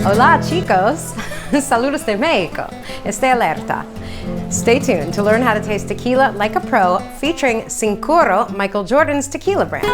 Hola chicos, saludos de Mexico. Esté alerta. Stay tuned to learn how to taste tequila like a pro, featuring Cincoro, Michael Jordan's tequila brand.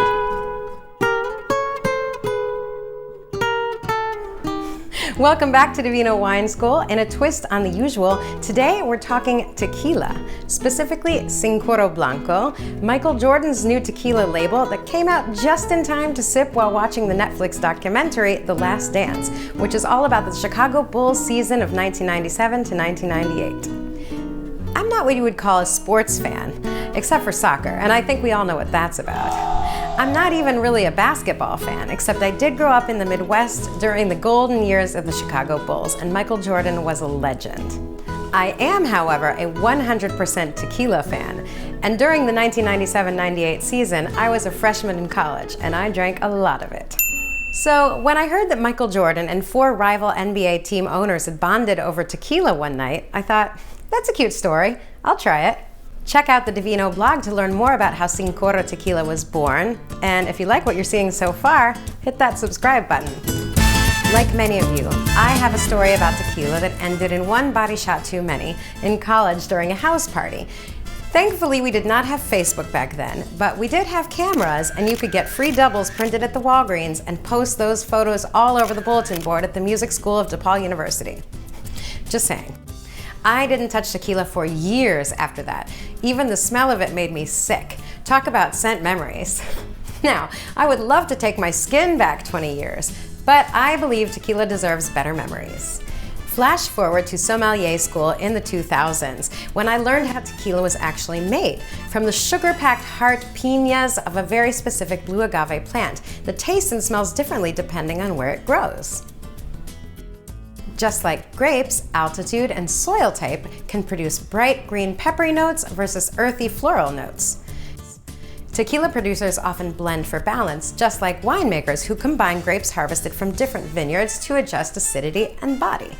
Welcome back to Divino Wine School. In a twist on the usual, today we're talking tequila, specifically Cincoro Blanco, Michael Jordan's new tequila label that came out just in time to sip while watching the Netflix documentary The Last Dance, which is all about the Chicago Bulls season of 1997 to 1998. I'm not what you would call a sports fan, except for soccer, and I think we all know what that's about. I'm not even really a basketball fan, except I did grow up in the Midwest during the golden years of the Chicago Bulls, and Michael Jordan was a legend. I am, however, a 100% tequila fan, and during the 1997-98 season, I was a freshman in college, and I drank a lot of it. So when I heard that Michael Jordan and 4 rival NBA team owners had bonded over tequila one night, I thought, that's a cute story. I'll try it. Check out the Divino blog to learn more about how Cincoro Tequila was born. And if you like what you're seeing so far, hit that subscribe button. Like many of you, I have a story about tequila that ended in one body shot too many in college during a house party. Thankfully, we did not have Facebook back then, but we did have cameras, and you could get free doubles printed at the Walgreens and post those photos all over the bulletin board at the Music School of DePaul University. Just saying. I didn't touch tequila for years after that. Even the smell of it made me sick. Talk about scent memories. Now, I would love to take my skin back 20 years, but I believe tequila deserves better memories. Flash forward to sommelier school in the 2000s, when I learned how tequila was actually made from the sugar-packed heart piñas of a very specific blue agave plant that tastes and smells differently depending on where it grows. Just like grapes, altitude and soil type can produce bright green peppery notes versus earthy floral notes. Tequila producers often blend for balance, just like winemakers who combine grapes harvested from different vineyards to adjust acidity and body.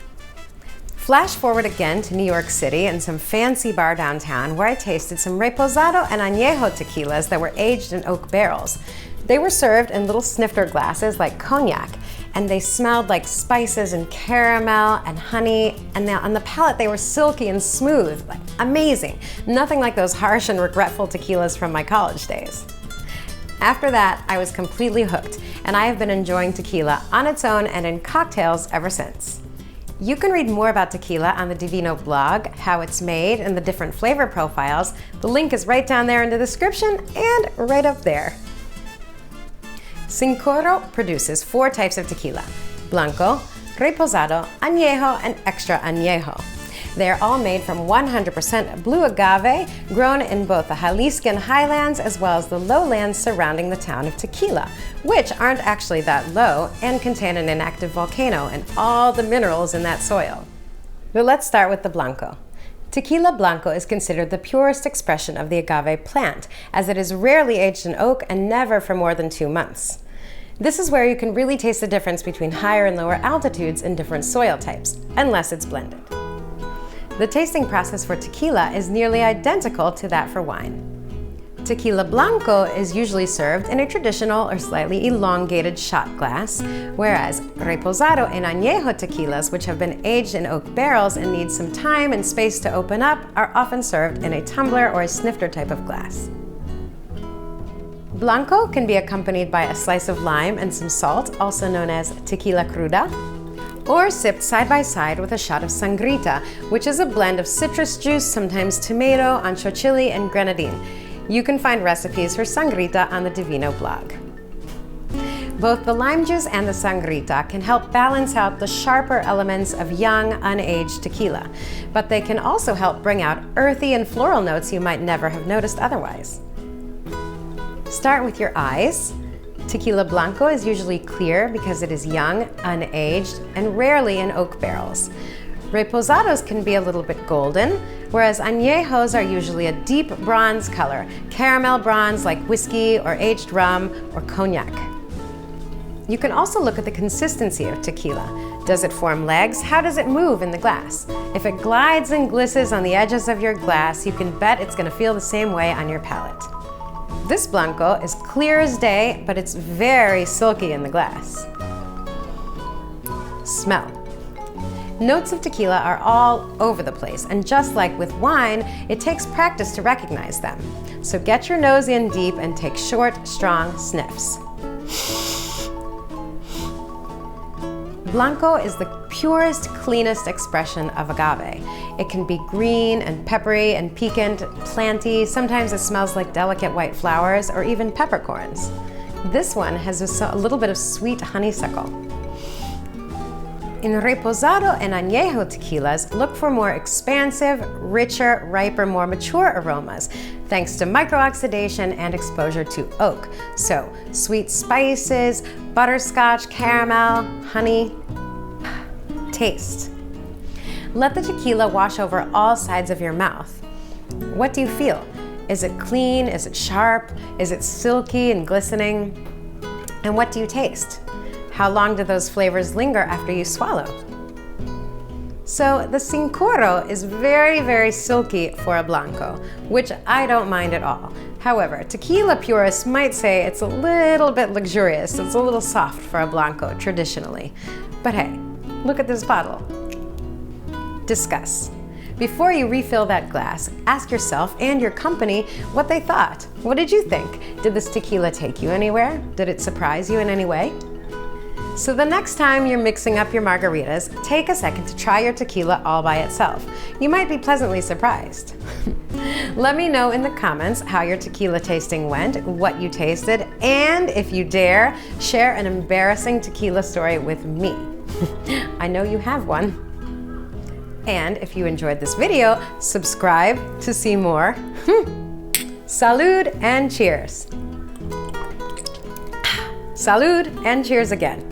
Flash forward again to New York City and some fancy bar downtown where I tasted some reposado and añejo tequilas that were aged in oak barrels. They were served in little snifter glasses like cognac, and they smelled like spices and caramel and honey, and on the palate they were silky and smooth, like amazing. Nothing like those harsh and regretful tequilas from my college days. After that, I was completely hooked, and I have been enjoying tequila on its own and in cocktails ever since. You can read more about tequila on the Divino blog, how it's made, and the different flavor profiles. The link is right down there in the description and right up there. Cincoro produces 4 types of tequila: Blanco, Reposado, Añejo, and Extra Añejo. They are all made from 100% blue agave, grown in both the Jaliscan highlands as well as the lowlands surrounding the town of Tequila, which aren't actually that low and contain an inactive volcano and all the minerals in that soil. But let's start with the Blanco. Tequila Blanco is considered the purest expression of the agave plant, as it is rarely aged in oak and never for more than 2 months. This is where you can really taste the difference between higher and lower altitudes in different soil types, unless it's blended. The tasting process for tequila is nearly identical to that for wine. Tequila Blanco is usually served in a traditional or slightly elongated shot glass, whereas Reposado and Añejo tequilas, which have been aged in oak barrels and need some time and space to open up, are often served in a tumbler or a snifter type of glass. Blanco can be accompanied by a slice of lime and some salt, also known as tequila cruda, or sipped side by side with a shot of sangrita, which is a blend of citrus juice, sometimes tomato, ancho chili, and grenadine. You can find recipes for sangrita on the Divino blog. Both the lime juice and the sangrita can help balance out the sharper elements of young, unaged tequila, but they can also help bring out earthy and floral notes you might never have noticed otherwise. Start with your eyes. Tequila Blanco is usually clear because it is young, unaged, and rarely in oak barrels. Reposados can be a little bit golden, whereas añejos are usually a deep bronze color, caramel bronze like whiskey or aged rum or cognac. You can also look at the consistency of tequila. Does it form legs? How does it move in the glass? If it glides and glisses on the edges of your glass, you can bet it's going to feel the same way on your palate. This Blanco is clear as day, but it's very silky in the glass. smell. Notes of tequila are all over the place, and just like with wine, it takes practice to recognize them. So get your nose in deep and take short, strong sniffs. Blanco is the purest, cleanest expression of agave. It can be green and peppery and piquant, planty. Sometimes it smells like delicate white flowers or even peppercorns. This one has a little bit of sweet honeysuckle. In reposado and añejo tequilas, look for more expansive, richer, riper, more mature aromas, thanks to microoxidation and exposure to oak. So, sweet spices, butterscotch, caramel, honey. Taste. Let the tequila wash over all sides of your mouth. What do you feel? Is it clean? Is it sharp? Is it silky and glistening? And what do you taste? How long do those flavors linger after you swallow? So the Cincoro is very, very silky for a Blanco, which I don't mind at all. However, tequila purists might say it's a little bit luxurious. It's a little soft for a Blanco traditionally. But hey, look at this bottle. Discuss. Before you refill that glass, ask yourself and your company what they thought. What did you think? Did this tequila take you anywhere? Did it surprise you in any way? So the next time you're mixing up your margaritas, take a second to try your tequila all by itself. You might be pleasantly surprised. Let me know in the comments how your tequila tasting went, what you tasted, and if you dare, share an embarrassing tequila story with me. I know you have one. And if you enjoyed this video, subscribe to see more. Salud and cheers. Salud and cheers again.